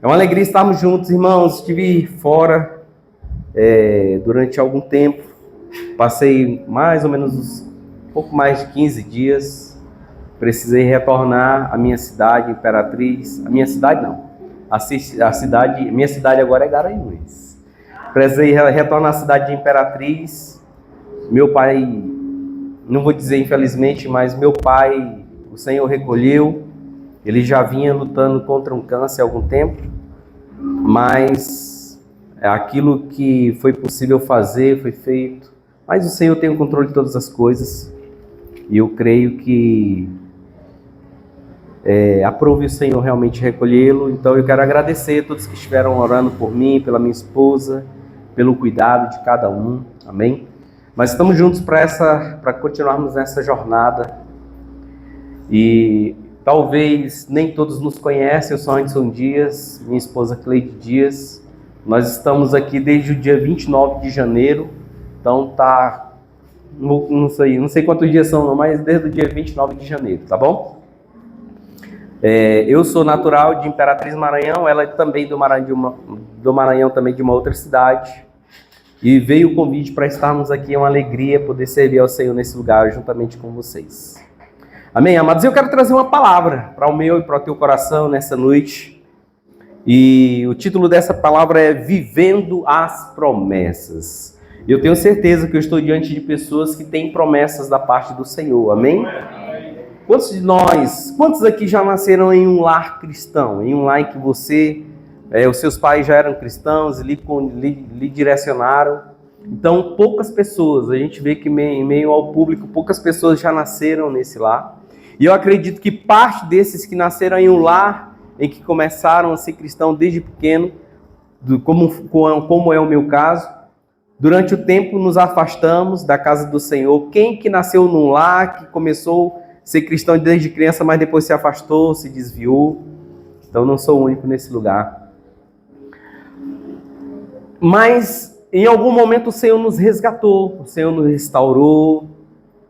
É uma alegria estarmos juntos, irmãos. Estive fora durante algum tempo. Passei mais ou menos um pouco mais de 15 dias. Precisei retornar à minha cidade, Imperatriz. A minha cidade não. Minha cidade agora é Garanhuns. Precisei retornar à cidade de Imperatriz. Meu pai, não vou dizer infelizmente, mas meu pai, o Senhor recolheu. Ele já vinha lutando contra um câncer há algum tempo, mas aquilo que foi possível fazer foi feito. Mas o Senhor tem o controle de todas as coisas, e eu creio que aprove o Senhor realmente recolhê-lo. Então eu quero agradecer a todos que estiveram orando por mim, pela minha esposa, pelo cuidado de cada um, amém? Mas estamos juntos para continuarmos nessa jornada, e talvez nem todos nos conhecem. Eu sou Anderson Dias, minha esposa Cleide Dias. Nós estamos aqui desde o dia 29 de janeiro, então não sei quantos dias são, não, mas desde o dia 29 de janeiro, tá bom? Eu sou natural de Imperatriz, Maranhão, ela é também do Maranhão, também de uma outra cidade, e veio o convite para estarmos aqui. É uma alegria poder servir ao Senhor nesse lugar juntamente com vocês. Amém, amados? Eu quero trazer uma palavra para o meu e para o teu coração nessa noite. E o título dessa palavra é Vivendo as Promessas. Eu tenho certeza que eu estou diante de pessoas que têm promessas da parte do Senhor. Amém? Quantos aqui já nasceram em um lar cristão? Em um lar em que os seus pais já eram cristãos e lhe direcionaram? Então, poucas pessoas, a gente vê que em meio ao público, poucas pessoas já nasceram nesse lar. E eu acredito que parte desses que nasceram em um lar em que começaram a ser cristãos desde pequeno, como é o meu caso, durante o tempo nos afastamos da casa do Senhor. Quem que nasceu num lar, que começou a ser cristão desde criança, mas depois se afastou, se desviou? Então não sou o único nesse lugar. Mas em algum momento o Senhor nos resgatou, o Senhor nos restaurou.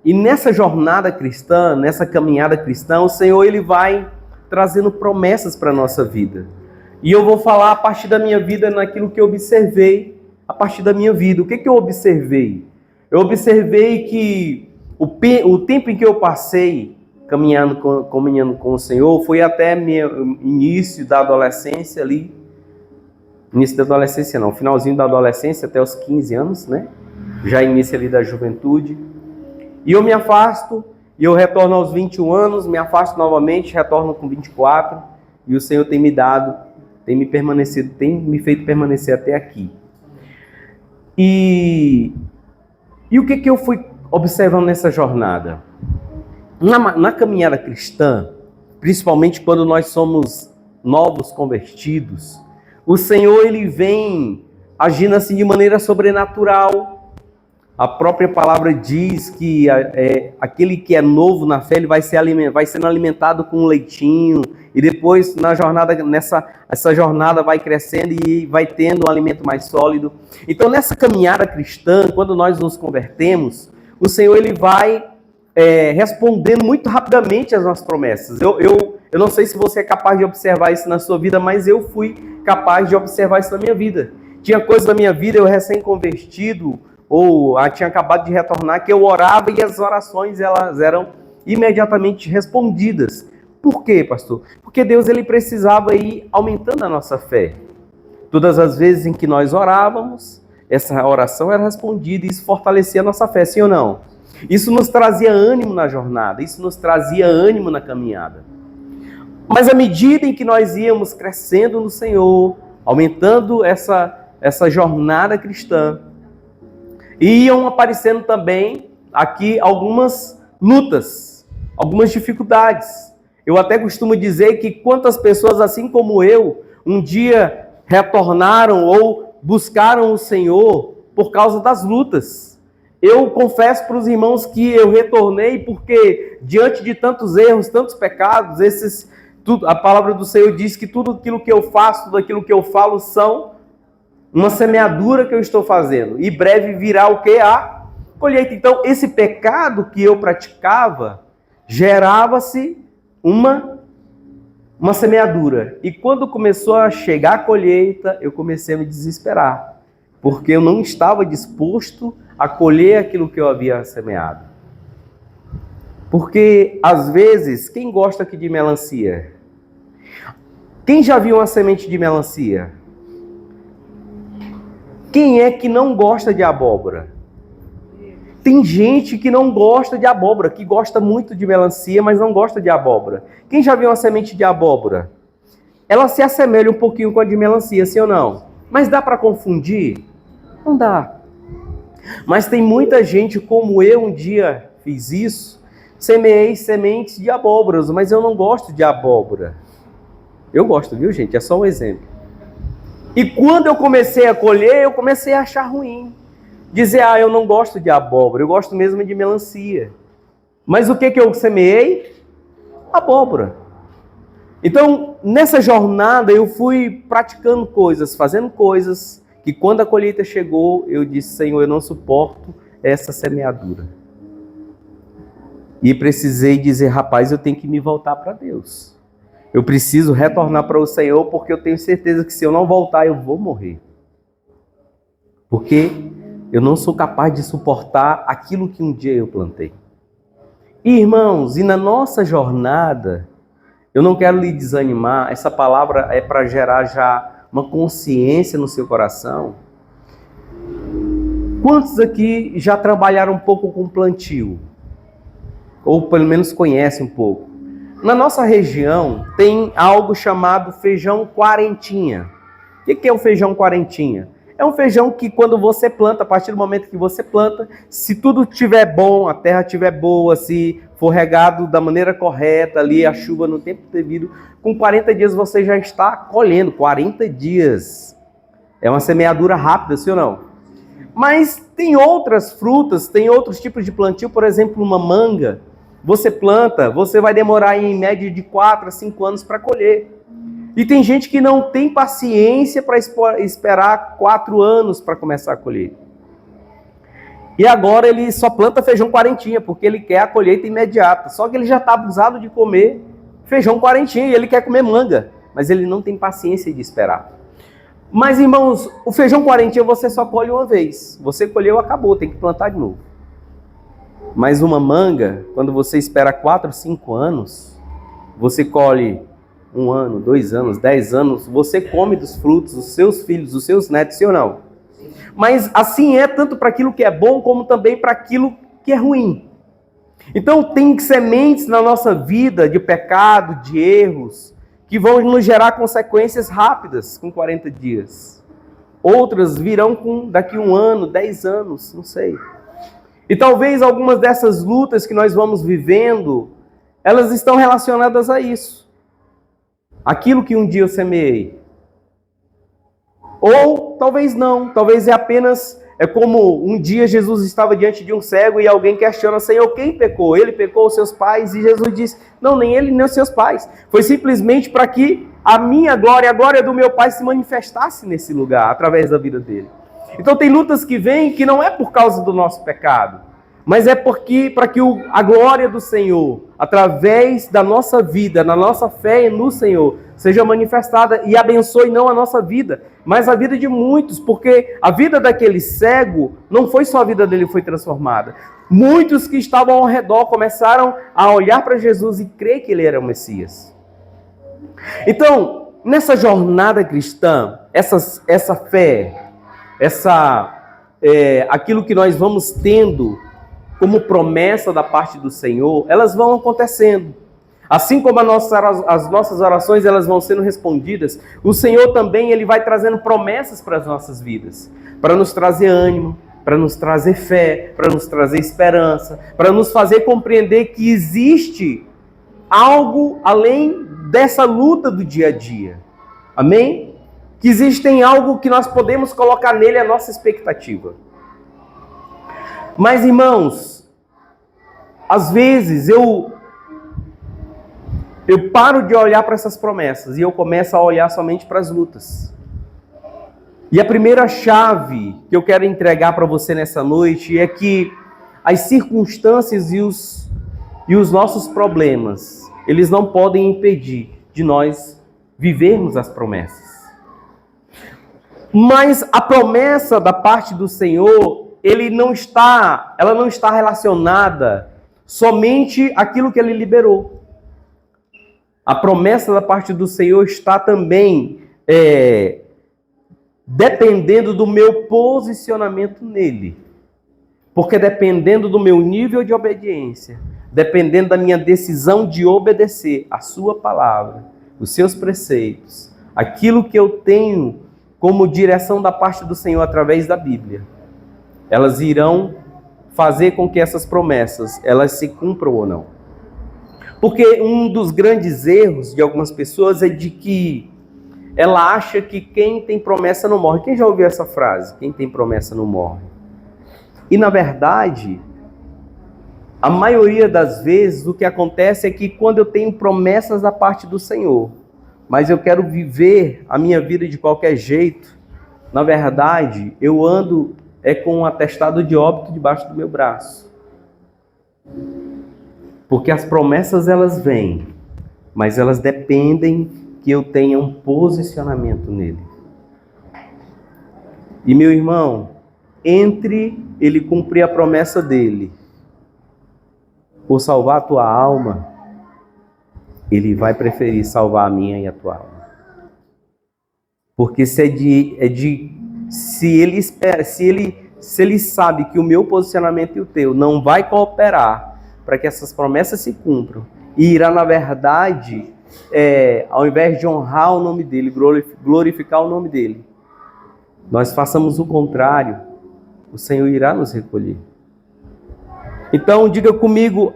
E nessa jornada cristã, nessa caminhada cristã, o Senhor ele vai trazendo promessas para a nossa vida. E eu vou falar a partir da minha vida, naquilo que eu observei a partir da minha vida. O que eu observei? Eu observei que o tempo em que eu passei caminhando com o Senhor foi até meu início da adolescência ali. Início da adolescência não, finalzinho da adolescência até os 15 anos, né? Já início ali da juventude. E eu me afasto, e eu retorno aos 21 anos, me afasto novamente, retorno com 24, e o Senhor tem me feito permanecer até aqui. E o que eu fui observando nessa jornada? Na caminhada cristã, principalmente quando nós somos novos convertidos, o Senhor ele vem agindo assim de maneira sobrenatural. A própria palavra diz que aquele que é novo na fé, ele vai sendo alimentado com um leitinho, e depois essa jornada vai crescendo e vai tendo um alimento mais sólido. Então nessa caminhada cristã, quando nós nos convertemos, o Senhor ele vai respondendo muito rapidamente às nossas promessas. Eu não sei se você é capaz de observar isso na sua vida, mas eu fui capaz de observar isso na minha vida. Tinha coisas da minha vida, eu recém-convertido, ou tinha acabado de retornar, que eu orava e as orações elas eram imediatamente respondidas. Por quê, pastor? Porque Deus ele precisava ir aumentando a nossa fé. Todas as vezes em que nós orávamos, essa oração era respondida, e isso fortalecia a nossa fé, sim ou não? Isso nos trazia ânimo na jornada, isso nos trazia ânimo na caminhada. Mas à medida em que nós íamos crescendo no Senhor, aumentando essa jornada cristã, iam aparecendo também aqui algumas lutas, algumas dificuldades. Eu até costumo dizer que quantas pessoas, assim como eu, um dia retornaram ou buscaram o Senhor por causa das lutas. Eu confesso para os irmãos que eu retornei porque, diante de tantos erros, tantos pecados, a palavra do Senhor diz que tudo aquilo que eu faço, tudo aquilo que eu falo são uma semeadura que eu estou fazendo, e breve virá o que? A colheita. Então, esse pecado que eu praticava, gerava-se uma uma semeadura. E quando começou a chegar a colheita, eu comecei a me desesperar, porque eu não estava disposto a colher aquilo que eu havia semeado. Porque, às vezes, quem gosta aqui de melancia? Quem já viu uma semente de melancia? Quem é que não gosta de abóbora? Tem gente que não gosta de abóbora, que gosta muito de melancia, mas não gosta de abóbora. Quem já viu uma semente de abóbora? Ela se assemelha um pouquinho com a de melancia, sim ou não? Mas dá para confundir? Não dá. Mas tem muita gente, como eu um dia fiz isso, semeei sementes de abóboras, mas eu não gosto de abóbora. Eu gosto, viu, gente? É só um exemplo. E quando eu comecei a colher, eu comecei a achar ruim. Dizer, eu não gosto de abóbora, eu gosto mesmo de melancia. Mas o que eu semeei? Abóbora. Então, nessa jornada, eu fui praticando coisas, fazendo coisas, que quando a colheita chegou, eu disse, Senhor, eu não suporto essa semeadura. E precisei dizer, rapaz, eu tenho que me voltar para Deus. Eu preciso retornar para o Senhor, porque eu tenho certeza que se eu não voltar, eu vou morrer. Porque eu não sou capaz de suportar aquilo que um dia eu plantei. E, irmãos, e na nossa jornada, eu não quero lhe desanimar, essa palavra é para gerar já uma consciência no seu coração. Quantos aqui já trabalharam um pouco com plantio? Ou pelo menos conhecem um pouco? Na nossa região tem algo chamado feijão quarentinha. O que é o feijão quarentinha? É um feijão que quando você planta, a partir do momento que você planta, se tudo estiver bom, a terra estiver boa, se for regado da maneira correta, ali a chuva no tempo devido, com 40 dias você já está colhendo. 40 dias. É uma semeadura rápida, sim ou não? Mas tem outras frutas, tem outros tipos de plantio, por exemplo, uma manga. Você planta, você vai demorar em média de 4 a 5 anos para colher. E tem gente que não tem paciência para esperar 4 anos para começar a colher. E agora ele só planta feijão quarentinha, porque ele quer a colheita imediata. Só que ele já está abusado de comer feijão quarentinha e ele quer comer manga. Mas ele não tem paciência de esperar. Mas, irmãos, o feijão quarentinha você só colhe uma vez. Você colheu, acabou, tem que plantar de novo. Mas uma manga, quando você espera 4 ou 5 anos, você colhe 1 ano, 2 anos, 10 anos, você come dos frutos, os seus filhos, os seus netos, sim ou não? Mas assim é tanto para aquilo que é bom, como também para aquilo que é ruim. Então tem sementes na nossa vida de pecado, de erros, que vão nos gerar consequências rápidas com 40 dias. Outras virão daqui 1 ano, 10 anos, não sei. E talvez algumas dessas lutas que nós vamos vivendo, elas estão relacionadas a isso. Aquilo que um dia eu semeei. Ou talvez não, talvez é apenas, como um dia Jesus estava diante de um cego e alguém questiona, Senhor, quem pecou? Ele pecou, os seus pais? E Jesus disse, não, nem ele nem os seus pais. Foi simplesmente para que a minha glória, a glória do meu Pai se manifestasse nesse lugar, através da vida dele. Então tem lutas que vêm que não é por causa do nosso pecado, mas é porque para que a glória do Senhor, através da nossa vida, na nossa fé no Senhor, seja manifestada e abençoe não a nossa vida, mas a vida de muitos, porque a vida daquele cego, não foi só a vida dele que foi transformada. Muitos que estavam ao redor começaram a olhar para Jesus e crer que ele era o Messias. Então, nessa jornada cristã, essa fé, aquilo que nós vamos tendo como promessa da parte do Senhor, elas vão acontecendo. Assim como as nossas orações elas vão sendo respondidas, o Senhor também ele vai trazendo promessas para as nossas vidas, para nos trazer ânimo, para nos trazer fé, para nos trazer esperança, para nos fazer compreender que existe algo além dessa luta do dia a dia. Amém? Que existe algo que nós podemos colocar nele a nossa expectativa. Mas, irmãos, às vezes eu paro de olhar para essas promessas e eu começo a olhar somente para as lutas. E a primeira chave que eu quero entregar para você nessa noite é que as circunstâncias e os nossos problemas, eles não podem impedir de nós vivermos as promessas. Mas a promessa da parte do Senhor, ela não está relacionada somente àquilo que Ele liberou. A promessa da parte do Senhor está também dependendo do meu posicionamento nele. Porque dependendo do meu nível de obediência, dependendo da minha decisão de obedecer a sua palavra, os seus preceitos, aquilo que eu tenho como direção da parte do Senhor através da Bíblia, elas irão fazer com que essas promessas, elas se cumpram ou não. Porque um dos grandes erros de algumas pessoas é de que ela acha que quem tem promessa não morre. Quem já ouviu essa frase? Quem tem promessa não morre. E na verdade, a maioria das vezes o que acontece é que quando eu tenho promessas da parte do Senhor, mas eu quero viver a minha vida de qualquer jeito, na verdade, eu ando com um atestado de óbito debaixo do meu braço. Porque as promessas elas vêm, mas elas dependem que eu tenha um posicionamento nele. E meu irmão, entre ele cumprir a promessa dele, por salvar a tua alma, ele vai preferir salvar a minha e a tua alma. Porque se ele sabe que o meu posicionamento e o teu não vai cooperar para que essas promessas se cumpram, e irá, na verdade, ao invés de honrar o nome dele, glorificar o nome dele, nós façamos o contrário, o Senhor irá nos recolher. Então, diga comigo,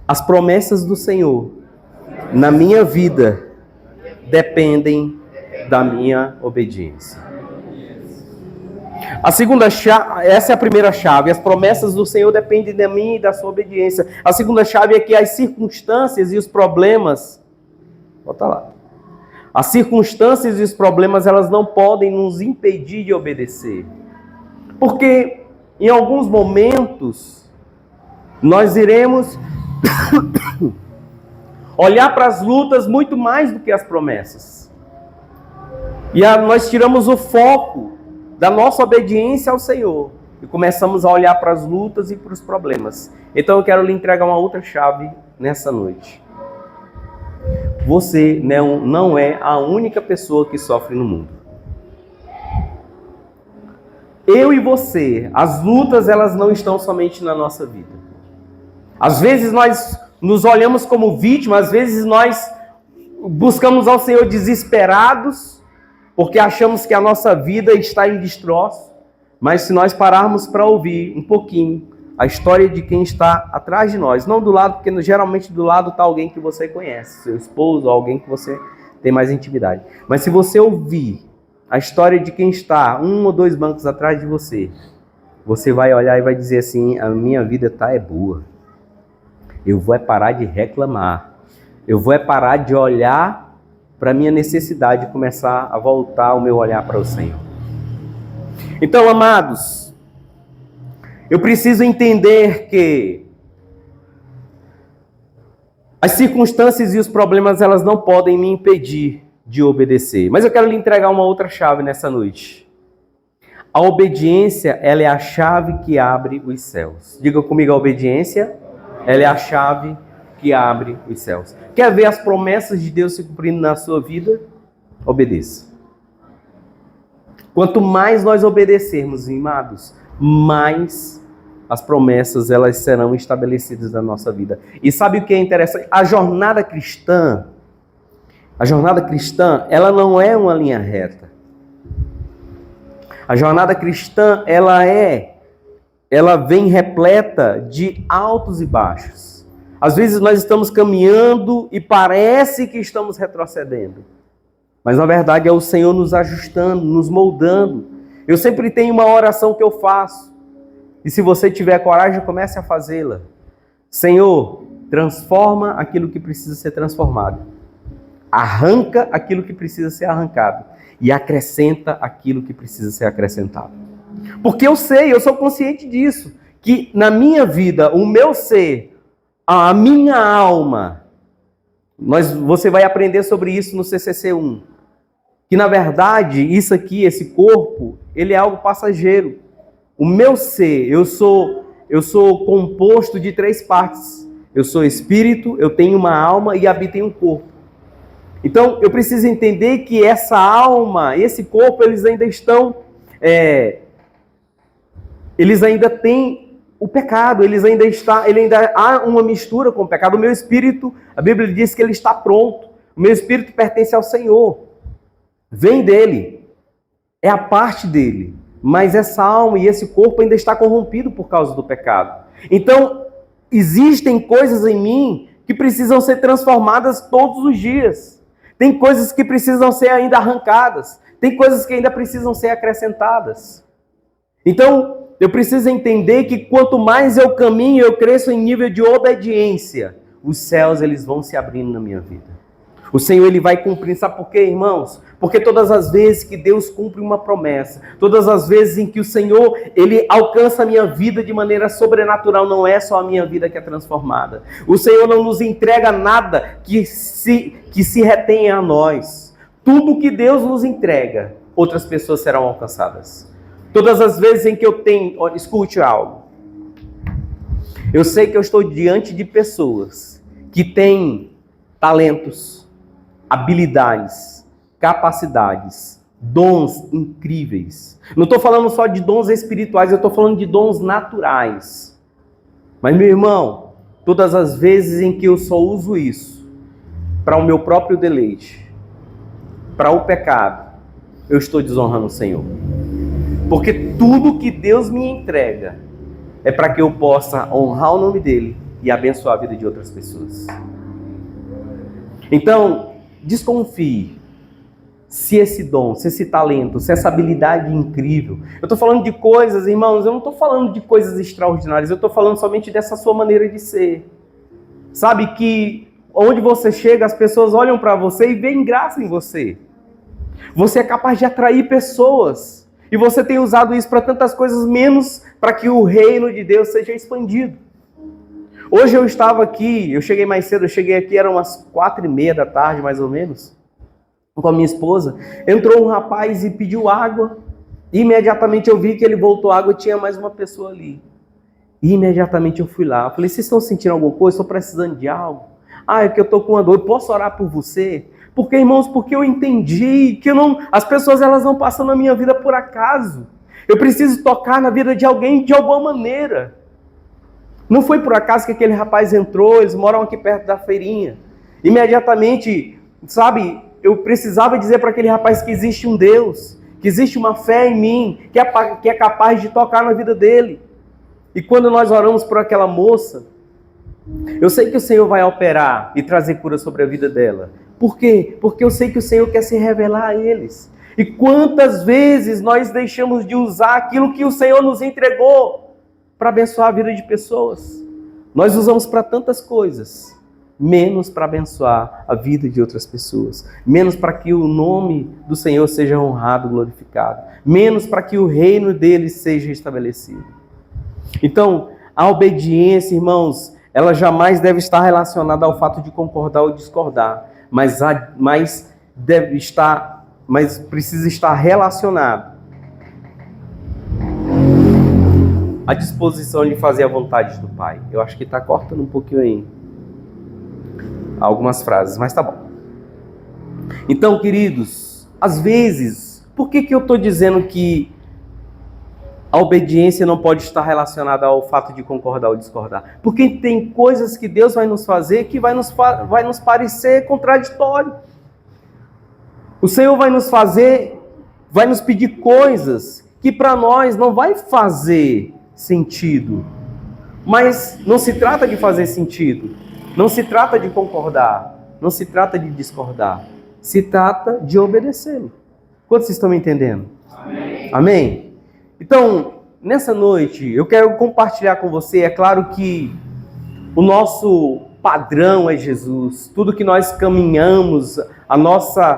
as promessas do Senhor na minha vida dependem da minha obediência. A segunda chave, essa é a primeira chave, as promessas do Senhor dependem de mim e da sua obediência. A segunda chave é que as circunstâncias e os problemas, bota lá, as circunstâncias e os problemas, elas não podem nos impedir de obedecer. Porque em alguns momentos nós iremos olhar para as lutas muito mais do que as promessas. E nós tiramos o foco da nossa obediência ao Senhor e começamos a olhar para as lutas e para os problemas. Então eu quero lhe entregar uma outra chave nessa noite. Você não é a única pessoa que sofre no mundo. Eu e você, as lutas, elas não estão somente na nossa vida. Às vezes nós nos olhamos como vítimas, às vezes nós buscamos ao Senhor desesperados, porque achamos que a nossa vida está em destroço. Mas se nós pararmos para ouvir um pouquinho a história de quem está atrás de nós, não do lado, porque geralmente do lado está alguém que você conhece, seu esposo, alguém que você tem mais intimidade. Mas se você ouvir a história de quem está 1 ou 2 bancos atrás de você, você vai olhar e vai dizer assim: a minha vida está boa. Eu vou parar de reclamar. Eu vou parar de olhar para a minha necessidade e começar a voltar o meu olhar para o Senhor. Então, amados, eu preciso entender que as circunstâncias e os problemas, elas não podem me impedir de obedecer. Mas eu quero lhe entregar uma outra chave nessa noite. A obediência, ela é a chave que abre os céus. Diga comigo, a obediência, ela é a chave que abre os céus. Quer ver as promessas de Deus se cumprindo na sua vida? Obedeça. Quanto mais nós obedecermos, amados, mais as promessas, elas serão estabelecidas na nossa vida. E sabe o que é interessante? A jornada cristã, ela não é uma linha reta. A jornada cristã, ela vem repleta de altos e baixos. Às vezes nós estamos caminhando e parece que estamos retrocedendo. Mas na verdade é o Senhor nos ajustando, nos moldando. Eu sempre tenho uma oração que eu faço. E se você tiver coragem, comece a fazê-la. Senhor, transforma aquilo que precisa ser transformado. Arranca aquilo que precisa ser arrancado. E acrescenta aquilo que precisa ser acrescentado. Porque eu sou consciente disso. Que na minha vida, o meu ser, a minha alma, Você vai aprender sobre isso no CCC1. Que na verdade, isso aqui, esse corpo, ele é algo passageiro. O meu ser, eu sou composto de 3 partes. Eu sou espírito, eu tenho uma alma e habito em um corpo. Então, eu preciso entender que essa alma, esse corpo, eles ainda estão... eles ainda têm o pecado, ele ainda há uma mistura com o pecado. O meu espírito, a Bíblia diz que ele está pronto. O meu espírito pertence ao Senhor. Vem dele. É a parte dele. Mas essa alma e esse corpo ainda está corrompido por causa do pecado. Então, existem coisas em mim que precisam ser transformadas todos os dias. Tem coisas que precisam ser ainda arrancadas. Tem coisas que ainda precisam ser acrescentadas. Então, eu preciso entender que quanto mais eu caminho, eu cresço em nível de obediência. Os céus, eles vão se abrindo na minha vida. O Senhor, ele vai cumprir. Sabe por quê, irmãos? Porque todas as vezes que Deus cumpre uma promessa, todas as vezes em que o Senhor, ele alcança a minha vida de maneira sobrenatural, não é só a minha vida que é transformada. O Senhor não nos entrega nada que se retenha a nós. Tudo que Deus nos entrega, outras pessoas serão alcançadas. Todas as vezes em que eu tenho... Escute algo. Eu sei que eu estou diante de pessoas que têm talentos, habilidades, capacidades, dons incríveis. Não estou falando só de dons espirituais, eu estou falando de dons naturais. Mas, meu irmão, todas as vezes em que eu só uso isso para o meu próprio deleite, para o pecado, eu estou desonrando o Senhor. Porque tudo que Deus me entrega é para que eu possa honrar o nome dele e abençoar a vida de outras pessoas. Então, desconfie se esse dom, se esse talento, se essa habilidade incrível. Eu estou falando de coisas, irmãos, eu não estou falando de coisas extraordinárias, eu estou falando somente dessa sua maneira de ser. Sabe que onde você chega, as pessoas olham para você e veem graça em você. Você é capaz de atrair pessoas. E você tem usado isso para tantas coisas, menos para que o reino de Deus seja expandido. Hoje eu estava aqui, eu cheguei mais cedo, eram umas 4:30 da tarde, mais ou menos, com a minha esposa. Entrou um rapaz e pediu água. E imediatamente eu vi que ele voltou água e tinha mais uma pessoa ali. E imediatamente eu fui lá. Eu falei, vocês estão sentindo alguma coisa? Estou precisando de algo? É que eu estou com uma dor, eu posso orar por você? Porque, irmãos, porque eu entendi que as pessoas elas não passam na minha vida por acaso. Eu preciso tocar na vida de alguém de alguma maneira. Não foi por acaso que aquele rapaz entrou, eles moram aqui perto da feirinha. Imediatamente, sabe, eu precisava dizer para aquele rapaz que existe um Deus, que existe uma fé em mim, que é capaz de tocar na vida dele. E quando nós oramos por aquela moça, eu sei que o Senhor vai operar e trazer cura sobre a vida dela. Por quê? Porque eu sei que o Senhor quer se revelar a eles. E quantas vezes nós deixamos de usar aquilo que o Senhor nos entregou para abençoar a vida de pessoas? Nós usamos para tantas coisas, menos para abençoar a vida de outras pessoas, menos para que o nome do Senhor seja honrado, glorificado, menos para que o reino dele seja estabelecido. Então, a obediência, irmãos, ela jamais deve estar relacionada ao fato de concordar ou discordar, mas precisa estar relacionado à disposição de fazer a vontade do Pai. Eu acho que está cortando um pouquinho aí algumas frases, mas tá bom. Então, queridos, às vezes, por que eu estou dizendo que a obediência não pode estar relacionada ao fato de concordar ou discordar? Porque tem coisas que Deus vai nos fazer que vai nos parecer contraditório. O Senhor vai nos pedir coisas que para nós não vai fazer sentido. Mas não se trata de fazer sentido. Não se trata de concordar. Não se trata de discordar. Se trata de obedecê-lo. Quantos vocês estão me entendendo? Amém. Amém? Então, nessa noite, eu quero compartilhar com você. É claro que o nosso padrão é Jesus. Tudo que nós caminhamos, as nossas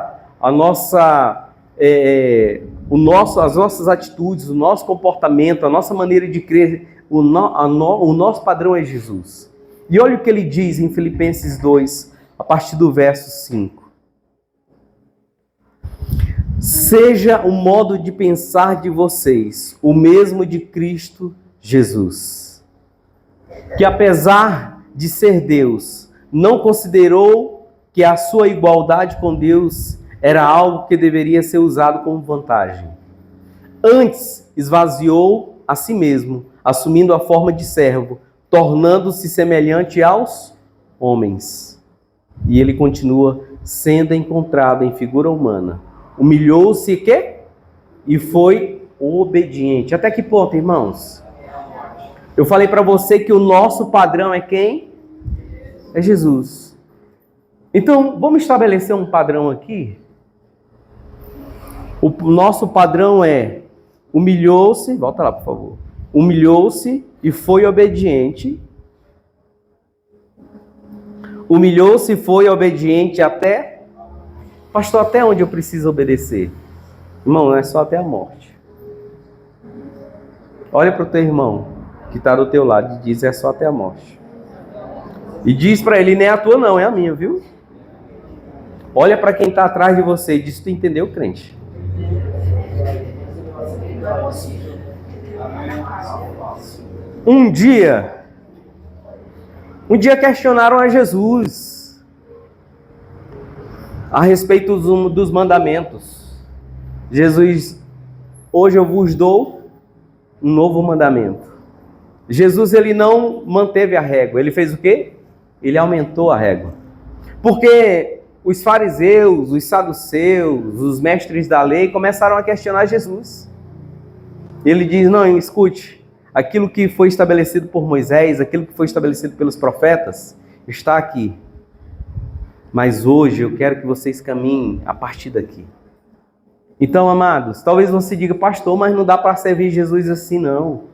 atitudes, o nosso comportamento, a nossa maneira de crer, o nosso padrão é Jesus. E olha o que ele diz em Filipenses 2, a partir do verso 5. Seja o modo de pensar de vocês o mesmo de Cristo Jesus, que apesar de ser Deus, não considerou que a sua igualdade com Deus era algo que deveria ser usado como vantagem. Antes, esvaziou a si mesmo, assumindo a forma de servo, tornando-se semelhante aos homens. E ele continua, sendo encontrado em figura humana. Humilhou-se e foi obediente. Até que ponto, irmãos? Eu falei para você que o nosso padrão é quem? É Jesus. Então, vamos estabelecer um padrão aqui? O nosso padrão é humilhou-se, volta lá por favor. Humilhou-se e foi obediente. Humilhou-se e foi obediente até... Pastor, até onde eu preciso obedecer? Irmão, não é só até a morte. Olha para o teu irmão que está do teu lado e diz, é só até a morte. E diz para ele, nem é a tua não, é a minha, viu? Olha para quem está atrás de você e diz, tu entendeu, crente? Um dia questionaram a Jesus a respeito dos mandamentos. Jesus, hoje eu vos dou um novo mandamento. Jesus, ele não manteve a régua, ele fez o quê? Ele aumentou a régua. Porque os fariseus, os saduceus, os mestres da lei começaram a questionar Jesus. Ele diz, não, escute, aquilo que foi estabelecido por Moisés, aquilo que foi estabelecido pelos profetas, está aqui. Mas hoje eu quero que vocês caminhem a partir daqui. Então, amados, talvez você diga, pastor, mas não dá para servir Jesus assim, não.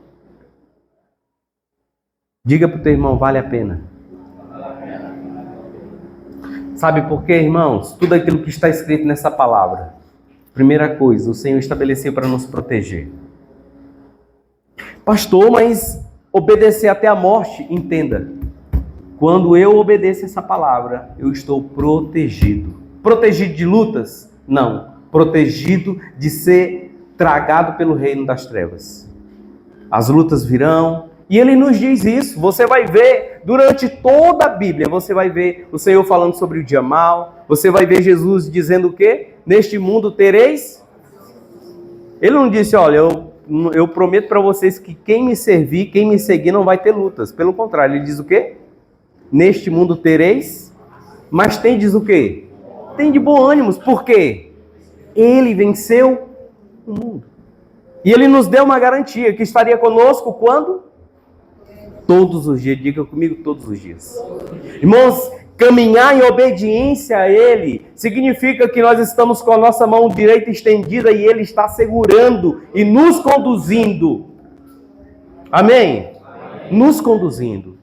Diga para o teu irmão, vale a pena. Sabe por quê, irmãos? Tudo aquilo que está escrito nessa palavra. Primeira coisa, o Senhor estabeleceu para nos proteger. Pastor, mas obedecer até a morte, entenda. Quando eu obedeço essa palavra, eu estou protegido. Protegido de lutas? Não. Protegido de ser tragado pelo reino das trevas. As lutas virão. E ele nos diz isso. Você vai ver, durante toda a Bíblia, você vai ver o Senhor falando sobre o dia mau. Você vai ver Jesus dizendo o quê? Neste mundo tereis... Ele não disse, olha, eu prometo para vocês que quem me servir, quem me seguir, não vai ter lutas. Pelo contrário, ele diz o quê? Neste mundo tereis, mas tendes o quê? Tem de bom ânimo. Por quê? Ele venceu o mundo. E ele nos deu uma garantia que estaria conosco quando? Todos os dias. Diga comigo, todos os dias. Irmãos, caminhar em obediência a ele significa que nós estamos com a nossa mão direita estendida e ele está segurando e nos conduzindo. Amém? Nos conduzindo.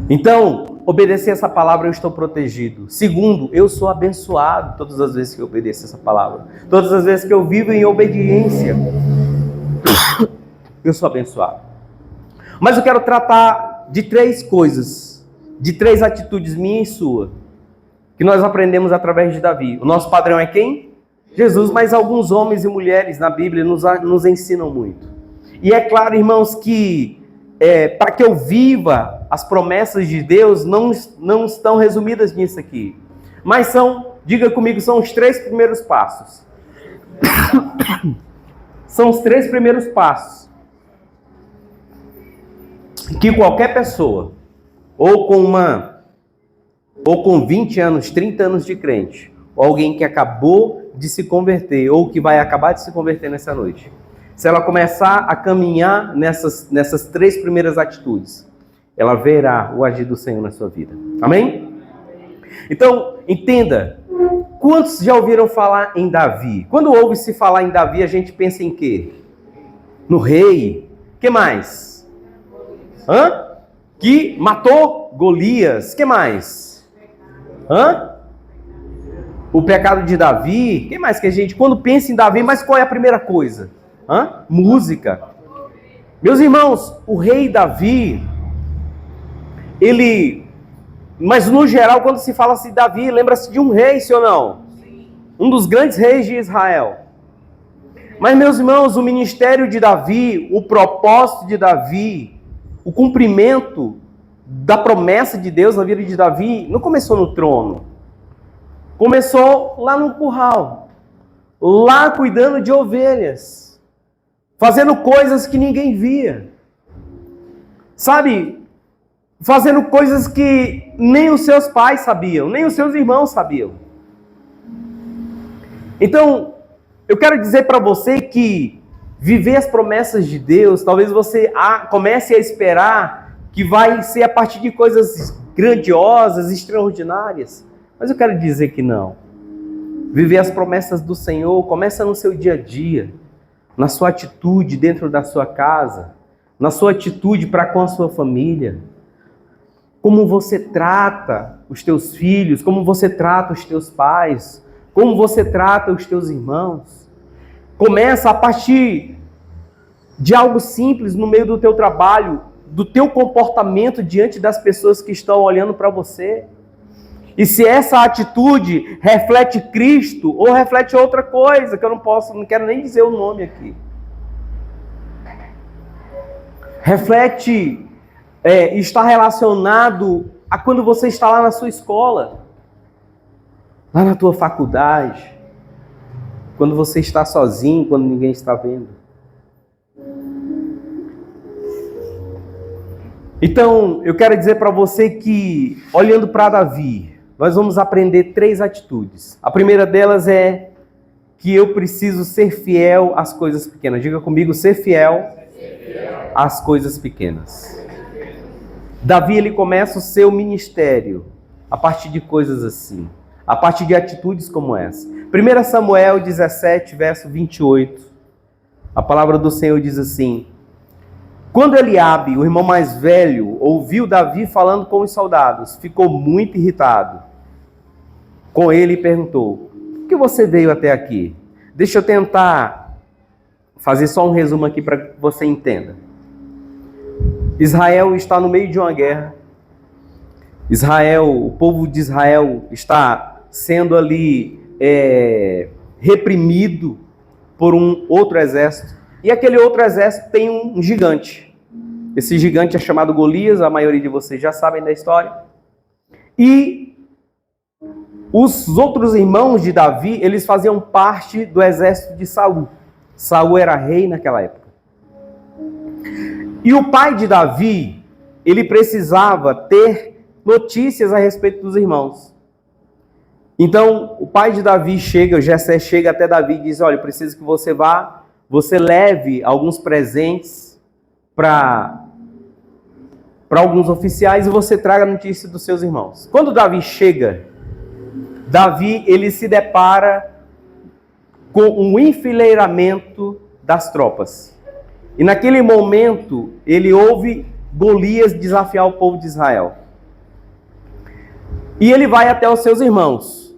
Então, obedecer essa palavra, eu estou protegido. Segundo, eu sou abençoado todas as vezes que eu obedeço essa palavra. Todas as vezes que eu vivo em obediência, eu sou abençoado. Mas eu quero tratar de 3 coisas, de 3 atitudes minha e sua, que nós aprendemos através de Davi. O nosso padrão é quem? Jesus, mas alguns homens e mulheres na Bíblia nos ensinam muito. E é claro, irmãos, que para que eu viva as promessas de Deus, não estão resumidas nisso aqui. Mas diga comigo, são os 3 primeiros passos. São os 3 primeiros passos que qualquer pessoa, ou com 20 anos, 30 anos de crente, ou alguém que acabou de se converter, ou que vai acabar de se converter nessa noite, se ela começar a caminhar nessas 3 primeiras atitudes, ela verá o agir do Senhor na sua vida. Amém? Então, entenda. Quantos já ouviram falar em Davi? Quando ouve-se falar em Davi, a gente pensa em quê? No rei. O que mais? Que matou Golias. O que mais? O pecado de Davi. O que mais que a gente, quando pensa em Davi, mas qual é a primeira coisa? Música. Meus irmãos, o rei Davi, ele Mas no geral, quando se fala assim Davi, lembra-se de um rei, sim ou não? Um dos grandes reis de Israel. Mas, meus irmãos, o ministério de Davi, o propósito de Davi, o cumprimento da promessa de Deus na vida de Davi, não começou no trono. Começou lá no curral, lá cuidando de ovelhas, fazendo coisas que ninguém via. Sabe, fazendo coisas que nem os seus pais sabiam, nem os seus irmãos sabiam. Então, eu quero dizer para você que viver as promessas de Deus, talvez você comece a esperar que vai ser a partir de coisas grandiosas, extraordinárias. Mas eu quero dizer que não. Viver as promessas do Senhor começa no seu dia a dia, na sua atitude dentro da sua casa, na sua atitude para com a sua família. Como você trata os teus filhos, como você trata os teus pais, como você trata os teus irmãos. Começa a partir de algo simples no meio do teu trabalho, do teu comportamento diante das pessoas que estão olhando para você. E se essa atitude reflete Cristo ou reflete outra coisa, que eu não quero nem dizer o nome aqui. Reflete, está relacionado a quando você está lá na sua escola, lá na tua faculdade, quando você está sozinho, quando ninguém está vendo. Então, eu quero dizer para você que, olhando para Davi, nós vamos aprender 3 atitudes. A primeira delas é que eu preciso ser fiel às coisas pequenas. Diga comigo, ser fiel às coisas pequenas. Davi, ele começa o seu ministério a partir de coisas assim, a partir de atitudes como essa. 1 Samuel 17, verso 28, a palavra do Senhor diz assim: quando Eliabe, o irmão mais velho, ouviu Davi falando com os soldados, ficou muito irritado com ele e perguntou: por que você veio até aqui? Deixa eu tentar fazer só um resumo aqui para que você entenda. Israel está no meio de uma guerra. O povo de Israel está sendo ali reprimido por um outro exército. E aquele outro exército tem um gigante. Esse gigante é chamado Golias, a maioria de vocês já sabem da história. E os outros irmãos de Davi, eles faziam parte do exército de Saul. Saul era rei naquela época. E o pai de Davi, ele precisava ter notícias a respeito dos irmãos. Então, o pai de Davi chega, o Jessé chega até Davi e diz: olha, eu preciso que você vá, você leve alguns presentes para alguns oficiais e você traga a notícia dos seus irmãos. Quando Davi chega, ele se depara com um enfileiramento das tropas. E naquele momento, ele ouve Golias desafiar o povo de Israel. E ele vai até os seus irmãos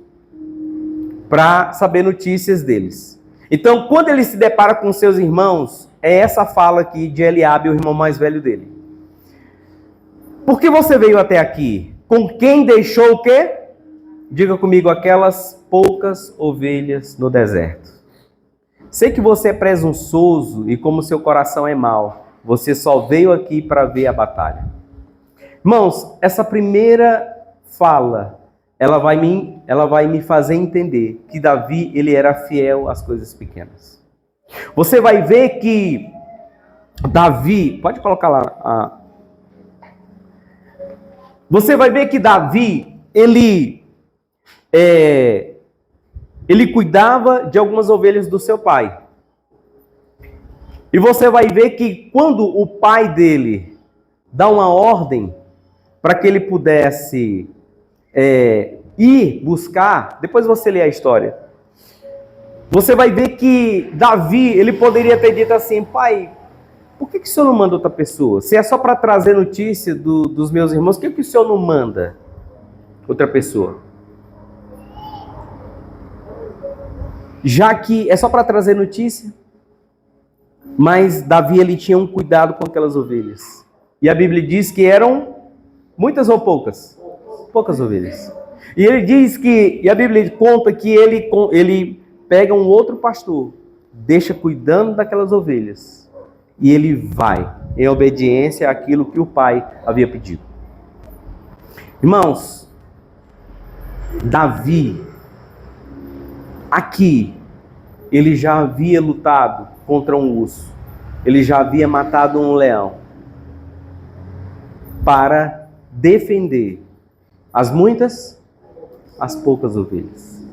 para saber notícias deles. Então, quando ele se depara com seus irmãos, é essa fala aqui de Eliabe, o irmão mais velho dele. Por que você veio até aqui? Com quem deixou o quê? Diga comigo, aquelas poucas ovelhas no deserto. Sei que você é presunçoso e como seu coração é mau, você só veio aqui para ver a batalha. Irmãos, essa primeira fala, ela vai me fazer entender que Davi, ele era fiel às coisas pequenas. Você vai ver que Davi, pode colocar lá. Você vai ver que Davi, ele cuidava de algumas ovelhas do seu pai. E você vai ver que quando o pai dele dá uma ordem para que ele pudesse ir buscar, depois você lê a história, você vai ver que Davi, ele poderia ter dito assim: pai, por que o senhor não manda outra pessoa? Se é só para trazer notícia dos meus irmãos, por que o senhor não manda outra pessoa? Já que é só para trazer notícia. Mas Davi, ele tinha um cuidado com aquelas ovelhas. E a Bíblia diz que eram muitas ou poucas? poucas ovelhas. E ele diz que, e a Bíblia conta que ele pega um outro pastor, deixa cuidando daquelas ovelhas, e ele vai em obediência àquilo que o pai havia pedido. Irmãos, Davi, aqui, ele já havia lutado contra um urso, ele já havia matado um leão, para defender as muitas, as poucas ovelhas.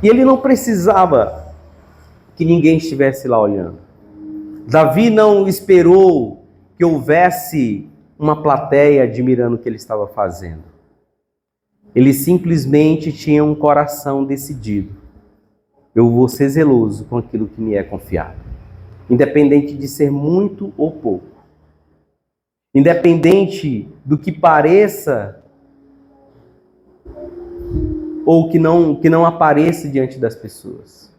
E ele não precisava que ninguém estivesse lá olhando. Davi não esperou que houvesse uma plateia admirando o que ele estava fazendo. Ele simplesmente tinha um coração decidido. Eu vou ser zeloso com aquilo que me é confiado, independente de ser muito ou pouco, independente do que pareça ou que não apareça diante das pessoas.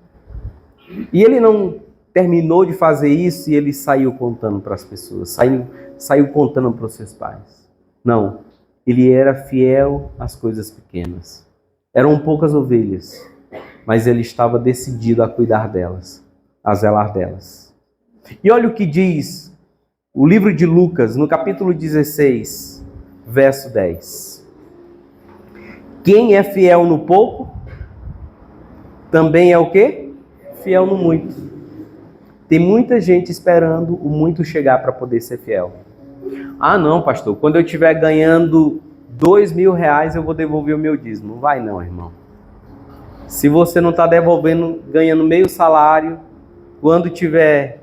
E ele não terminou de fazer isso e ele saiu contando para as pessoas, saiu contando para os seus pais. Não, ele era fiel às coisas pequenas. Eram poucas ovelhas, mas ele estava decidido a cuidar delas, a zelar delas. E olha o que diz o livro de Lucas, no capítulo 16, verso 10. Quem é fiel no pouco, também é o quê? Fiel no muito. Tem muita gente esperando o muito chegar para poder ser fiel. Ah não, pastor, quando eu estiver ganhando R$2.000 eu vou devolver o meu dízimo. Não vai não, irmão. Se você não está ganhando meio salário, quando tiver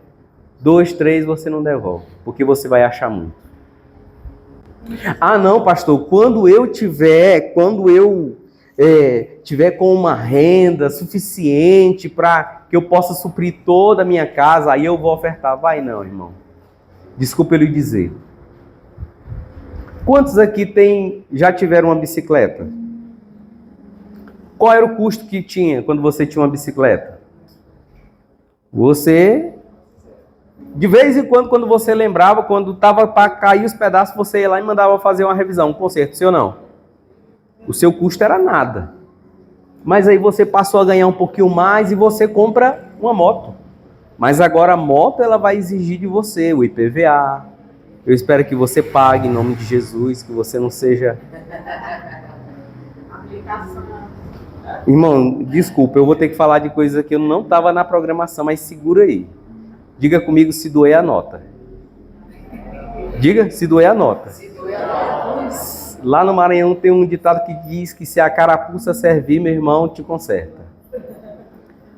2, 3, você não devolve, porque você vai achar muito. Ah não, pastor, quando eu tiver com uma renda suficiente para que eu possa suprir toda a minha casa, aí eu vou ofertar. Vai não, irmão. Desculpa eu lhe dizer. Quantos aqui já tiveram uma bicicleta? Qual era o custo que tinha quando você tinha uma bicicleta? Você, de vez em quando você lembrava, quando estava para cair os pedaços, você ia lá e mandava fazer uma revisão, um conserto, sim ou não? O seu custo era nada. Mas aí você passou a ganhar um pouquinho mais e você compra uma moto. Mas agora a moto ela vai exigir de você o IPVA. Eu espero que você pague em nome de Jesus, que você não seja... Irmão, desculpa, eu vou ter que falar de coisa que eu não estava na programação, mas segura aí. Diga comigo, se doer a nota. Diga, se doer a nota. Lá no Maranhão tem um ditado que diz que se a carapuça servir, meu irmão, te conserta.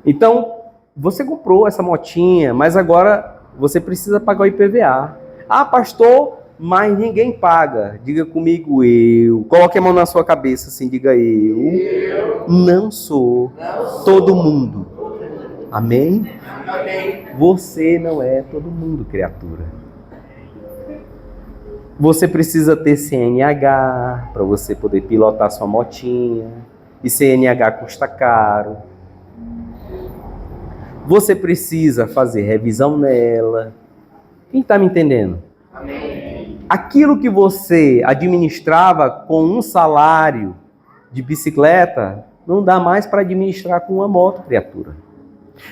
Então, você comprou essa motinha, mas agora você precisa pagar o IPVA. Ah, pastor, mas ninguém paga. Diga comigo, eu. Coloque a mão na sua cabeça assim, diga eu. Não sou todo mundo. Amém? Você não é todo mundo, criatura. Você precisa ter CNH para você poder pilotar sua motinha. E CNH custa caro. Você precisa fazer revisão nela. Quem está me entendendo? Amém. Aquilo que você administrava com um salário de bicicleta, não dá mais para administrar com uma moto, criatura.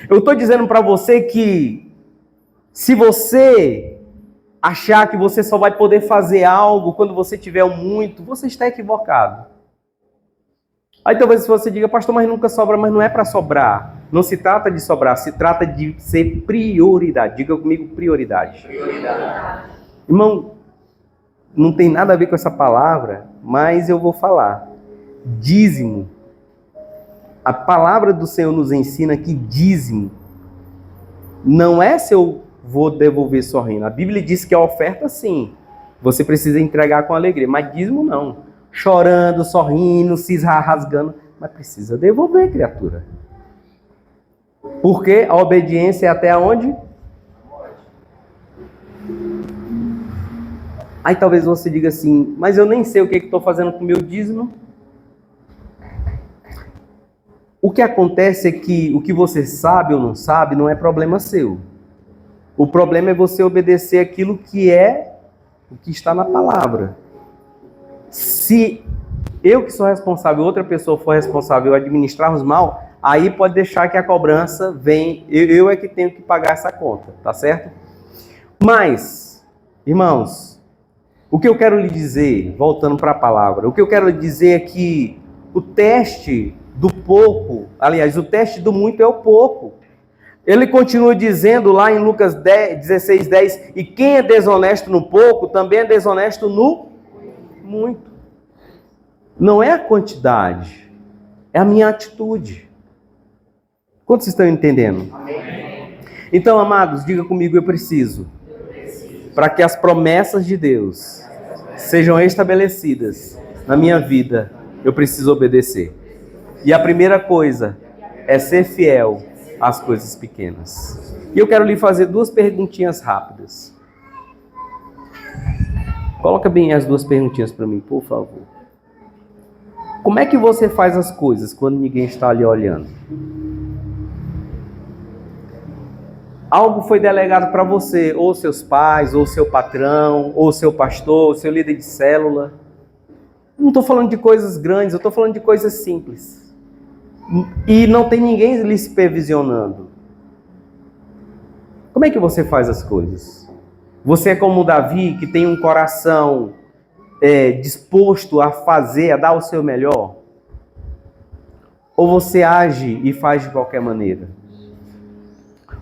Eu estou dizendo para você que se você achar que você só vai poder fazer algo quando você tiver um muito, você está equivocado. Aí talvez você diga, pastor, mas nunca sobra, mas não é para sobrar. Não se trata de sobrar, se trata de ser prioridade. Diga comigo, prioridade. Prioridade. Irmão, não tem nada a ver com essa palavra, mas eu vou falar. Dízimo. A palavra do Senhor nos ensina que dízimo não é se eu vou devolver sorrindo. A Bíblia diz que a oferta, sim, você precisa entregar com alegria, mas dízimo não. Chorando, sorrindo, se rasgando, mas precisa devolver, criatura. Porque a obediência é até onde? Aí talvez você diga assim, mas eu nem sei o que estou fazendo com o meu dízimo. O que acontece é que o que você sabe ou não sabe não é problema seu. O problema é você obedecer aquilo que é o que está na palavra. Se eu que sou responsável, outra pessoa for responsável administrarmos mal, aí pode deixar que a cobrança vem, eu é que tenho que pagar essa conta, tá certo? Mas, irmãos, o que eu quero lhe dizer, voltando para a palavra, o que eu quero lhe dizer é que o teste do pouco, aliás, o teste do muito é o pouco. Ele continua dizendo lá em Lucas 16:10, e quem é desonesto no pouco, também é desonesto no muito. Não é a quantidade, é a minha atitude. Quantos estão entendendo? Amém. Então, amados, diga comigo, eu preciso. Para que as promessas de Deus sejam estabelecidas na minha vida, eu preciso obedecer. E a primeira coisa é ser fiel às coisas pequenas. E eu quero lhe fazer 2 perguntinhas rápidas. Coloca bem as 2 perguntinhas para mim, por favor. Como é que você faz as coisas quando ninguém está ali olhando? Algo foi delegado para você, ou seus pais, ou seu patrão, ou seu pastor, ou seu líder de célula. Não estou falando de coisas grandes, eu estou falando de coisas simples. E não tem ninguém lhe supervisionando. Como é que você faz as coisas? Você é como o Davi, que tem um coração disposto a fazer, a dar o seu melhor? Ou você age e faz de qualquer maneira?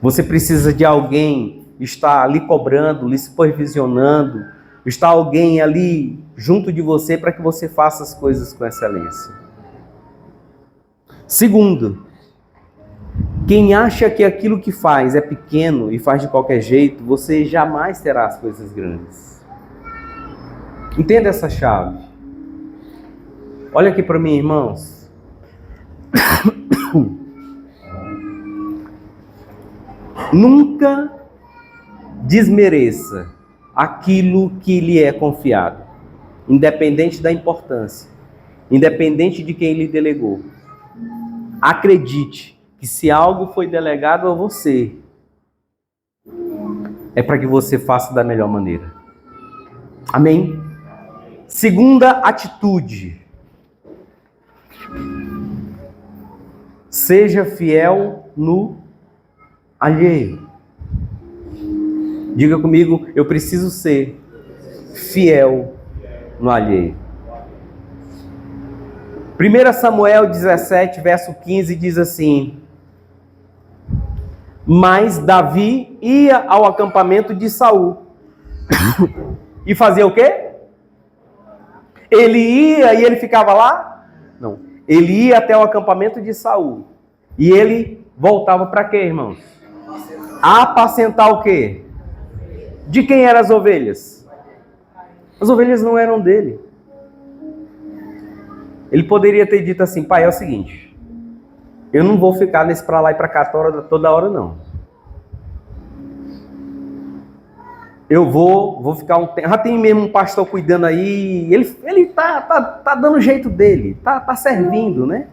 Você precisa de alguém estar lhe cobrando, lhe supervisionando, está alguém ali junto de você para que você faça as coisas com excelência. Segundo, quem acha que aquilo que faz é pequeno e faz de qualquer jeito, você jamais terá as coisas grandes. Entenda essa chave. Olha aqui para mim, irmãos. Nunca desmereça aquilo que lhe é confiado, independente da importância, independente de quem lhe delegou. Acredite que se algo foi delegado a você, é para que você faça da melhor maneira. Amém? Segunda atitude. Seja fiel no alheio. Diga comigo, eu preciso ser fiel no alheio. 1 Samuel 17, verso 15 diz assim: mas Davi ia ao acampamento de Saul. E fazia o quê? Ele ia e ele ficava lá? Não. Ele ia até o acampamento de Saul. E ele voltava para quê, irmãos? Apacentar o quê? De quem eram as ovelhas? As ovelhas não eram dele. Ele poderia ter dito assim: pai, é o seguinte, eu não vou ficar nesse pra lá e pra cá toda hora, não. Eu vou ficar um tempo. Já tem mesmo um pastor cuidando aí. Ele tá dando o jeito dele. Tá servindo, né?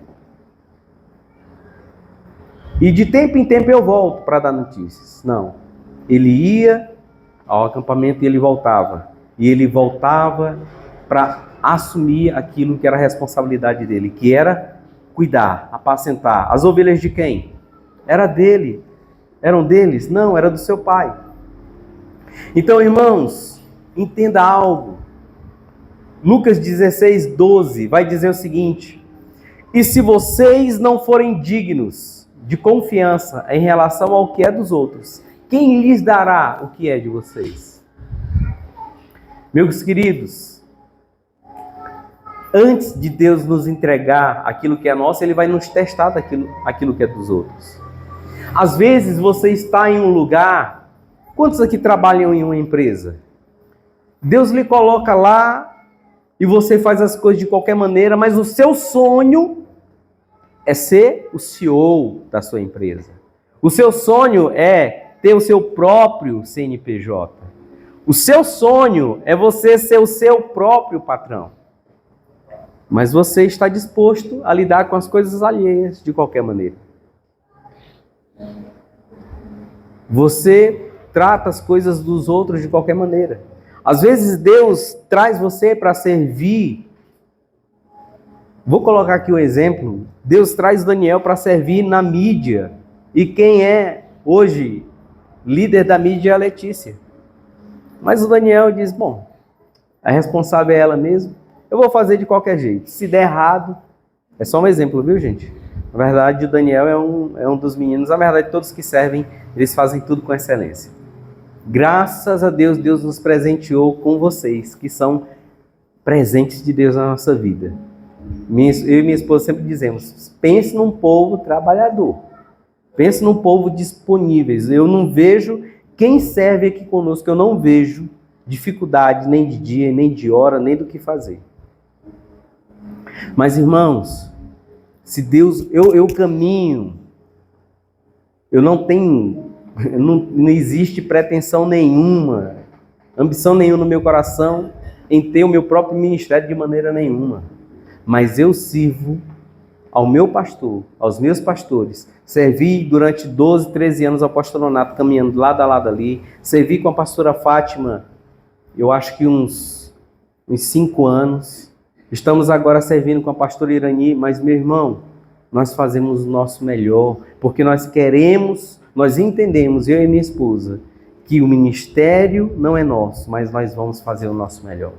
E de tempo em tempo eu volto para dar notícias. Não. Ele ia ao acampamento e ele voltava. E ele voltava para assumir aquilo que era a responsabilidade dele, que era cuidar, apacentar. As ovelhas de quem? Era dele. Eram deles? Não, era do seu pai. Então, irmãos, entenda algo. Lucas 16, 12 vai dizer o seguinte: e se vocês não forem dignos de confiança em relação ao que é dos outros, quem lhes dará o que é de vocês? Meus queridos, antes de Deus nos entregar aquilo que é nosso, Ele vai nos testar aquilo que é dos outros. Às vezes você está em um lugar. Quantos aqui trabalham em uma empresa? Deus lhe coloca lá e você faz as coisas de qualquer maneira, mas o seu sonho é ser o CEO da sua empresa. O seu sonho é ter o seu próprio CNPJ. O seu sonho é você ser o seu próprio patrão. Mas você está disposto a lidar com as coisas alheias de qualquer maneira. Você trata as coisas dos outros de qualquer maneira. Às vezes Deus traz você para servir Vou colocar aqui um exemplo. Deus traz Daniel para servir na mídia. E quem é hoje líder da mídia é a Letícia. Mas o Daniel diz, bom, a responsável é ela mesmo. Eu vou fazer de qualquer jeito. Se der errado, é só um exemplo, viu, gente? Na verdade, o Daniel é um dos meninos. Na verdade, todos que servem, eles fazem tudo com excelência. Graças a Deus, Deus nos presenteou com vocês, que são presentes de Deus na nossa vida. Eu e minha esposa sempre dizemos, pense num povo trabalhador. Pense num povo disponível. Eu não vejo, quem serve aqui conosco, eu não vejo dificuldade nem de dia, nem de hora, nem do que fazer. Mas, irmãos, se Deus, eu caminho, eu não tenho, não existe pretensão nenhuma, ambição nenhuma no meu coração em ter o meu próprio ministério de maneira nenhuma. Mas eu sirvo ao meu pastor, aos meus pastores. Servi durante 12, 13 anos ao pastorenato, caminhando lado a lado ali. Servi com a pastora Fátima, eu acho que uns 5 anos. Estamos agora servindo com a pastora Irani, mas, meu irmão, nós fazemos o nosso melhor, porque nós queremos, nós entendemos, eu e minha esposa, que o ministério não é nosso, mas nós vamos fazer o nosso melhor.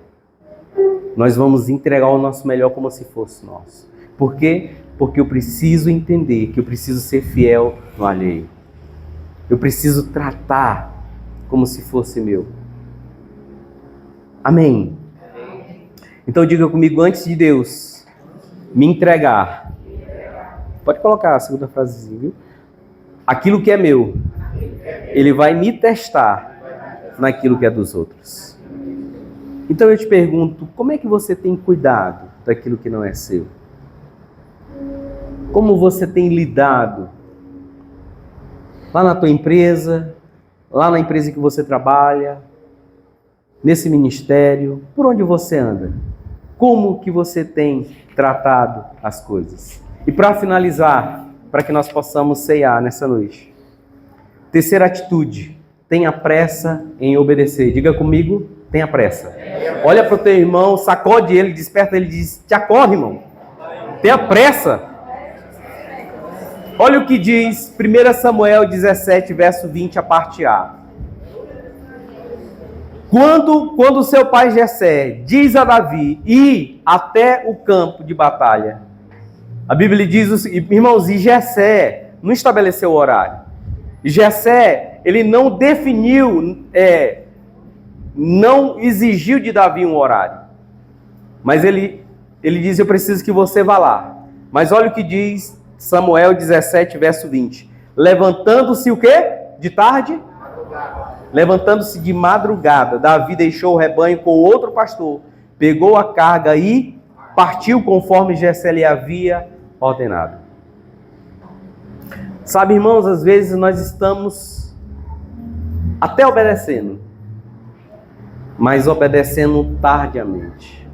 Nós vamos entregar o nosso melhor como se fosse nosso. Por quê? Porque eu preciso entender que eu preciso ser fiel no alheio. Eu preciso tratar como se fosse meu. Amém? Então diga comigo, antes de Deus me entregar, pode colocar a segunda frasezinha, viu? Aquilo que é meu, Ele vai me testar naquilo que é dos outros. Então eu te pergunto, como é que você tem cuidado daquilo que não é seu? Como você tem lidado lá na tua empresa, lá na empresa que você trabalha, nesse ministério, por onde você anda? Como que você tem tratado as coisas? E para finalizar, para que nós possamos ceiar nessa noite, terceira atitude, tenha pressa em obedecer. Diga comigo, tenha pressa. Olha para o teu irmão, sacode ele, desperta ele e diz, te acorre, irmão. Tenha pressa. Olha o que diz 1 Samuel 17, verso 20, a parte A. Quando seu pai Jessé diz a Davi ir até o campo de batalha, a Bíblia diz, irmãos, e Jessé não estabeleceu o horário. Jessé, ele não definiu, não exigiu de Davi um horário. Mas ele diz, eu preciso que você vá lá. Mas olha o que diz Samuel 17, verso 20. Levantando-se o quê? De tarde? Levantando-se de madrugada, Davi deixou o rebanho com outro pastor, pegou a carga e partiu conforme Jessé lhe havia ordenado. Sabe, irmãos, às vezes nós estamos até obedecendo, mas obedecendo tardiamente.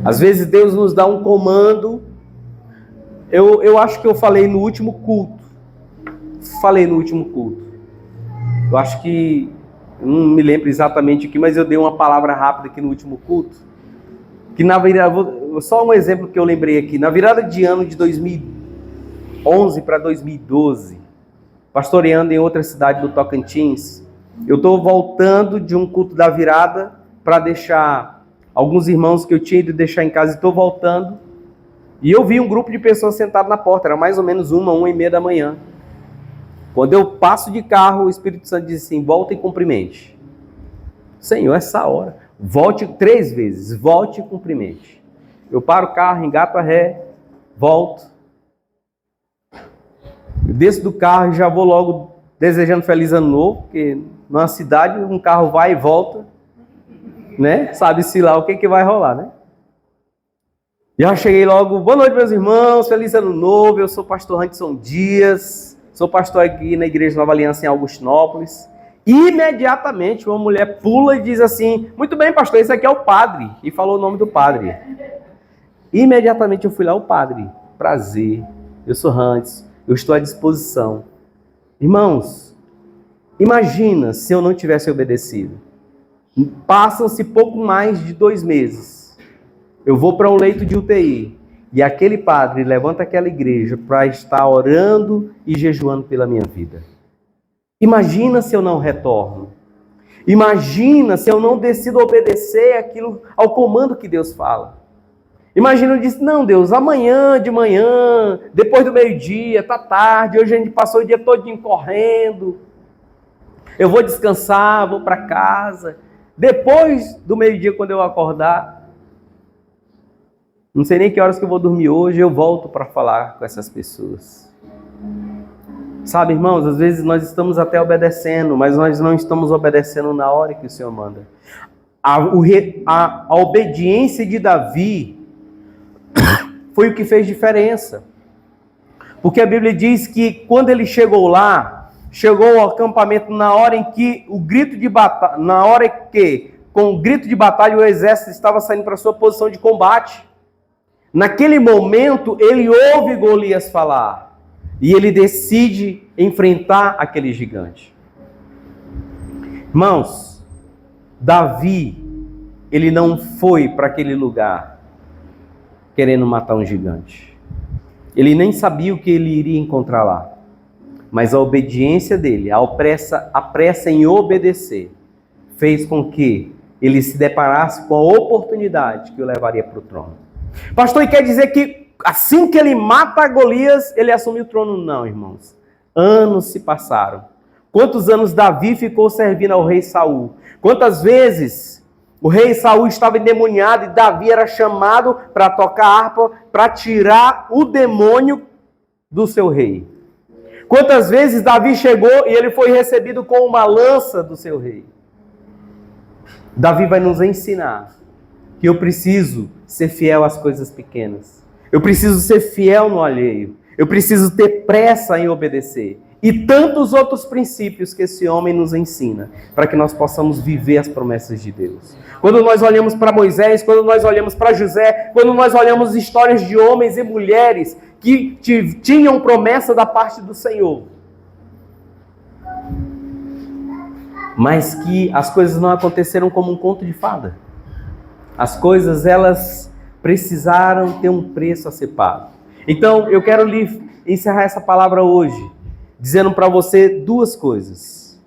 Às vezes Deus nos dá um comando. Eu acho que eu falei no último culto. Eu acho que, não me lembro exatamente aqui, mas eu dei uma palavra rápida aqui no último culto. Que na virada, só um exemplo que eu lembrei aqui. Na virada de ano de 2011 para 2012, pastoreando em outra cidade do Tocantins, eu estou voltando de um culto da virada para deixar alguns irmãos que eu tinha ido deixar em casa, e estou voltando. E eu vi um grupo de pessoas sentado na porta, era mais ou menos 1h da manhã. Quando eu passo de carro, o Espírito Santo diz assim, volta e cumprimente. Senhor, essa hora, volte 3 vezes, volte e cumprimente. Eu paro o carro, engato a ré, volto. Eu desço do carro e já vou logo desejando feliz ano novo, porque numa cidade um carro vai e volta, né? Sabe-se lá o que vai rolar, né? Já cheguei logo, boa noite meus irmãos, feliz ano novo, eu sou o pastor Anderson Dias, sou pastor aqui na Igreja Nova Aliança em Augustinópolis. Imediatamente uma mulher pula e diz assim, muito bem pastor, esse aqui é o padre, e falou o nome do padre. Imediatamente eu fui lá, o padre, prazer, eu sou Hans, eu estou à disposição. Irmãos, imagina se eu não tivesse obedecido. Passam-se pouco mais de 2 meses. eu vou para um leito de UTI e aquele padre levanta aquela igreja para estar orando e jejuando pela minha vida. Imagina se eu não retorno. Imagina se eu não decido obedecer aquilo, ao comando que Deus fala. Imagina eu disse, não Deus, amanhã de manhã, depois do meio-dia, tá tarde, hoje a gente passou o dia todinho correndo. Eu vou descansar, vou para casa. Depois do meio-dia, quando eu acordar, não sei nem que horas que eu vou dormir hoje, eu volto para falar com essas pessoas. Sabe, irmãos, às vezes nós estamos até obedecendo, mas nós não estamos obedecendo na hora que o Senhor manda. A obediência de Davi foi o que fez diferença. Porque a Bíblia diz que quando ele chegou lá, chegou ao acampamento na hora em que o grito de batalha, com o grito de batalha o exército estava saindo para a sua posição de combate. Naquele momento ele ouve Golias falar. E ele decide enfrentar aquele gigante. Irmãos, Davi, ele não foi para aquele lugar querendo matar um gigante. Ele nem sabia o que ele iria encontrar lá. Mas a obediência dele, a pressa em obedecer, fez com que ele se deparasse com a oportunidade que o levaria para o trono. Pastor, e quer dizer que assim que ele mata Golias, ele assumiu o trono? Não, irmãos. Anos se passaram. Quantos anos Davi ficou servindo ao rei Saul? Quantas vezes o rei Saul estava endemoniado e Davi era chamado para tocar harpa, para tirar o demônio do seu rei? Quantas vezes Davi chegou e ele foi recebido com uma lança do seu rei? Davi vai nos ensinar que eu preciso ser fiel às coisas pequenas. Eu preciso ser fiel no alheio. Eu preciso ter pressa em obedecer. E tantos outros princípios que esse homem nos ensina, para que nós possamos viver as promessas de Deus. Quando nós olhamos para Moisés, quando nós olhamos para José, quando nós olhamos histórias de homens e mulheres que tinham promessa da parte do Senhor, mas que as coisas não aconteceram como um conto de fada. As coisas, elas precisaram ter um preço a ser pago. Então, eu quero lhe encerrar essa palavra hoje, dizendo para você duas coisas.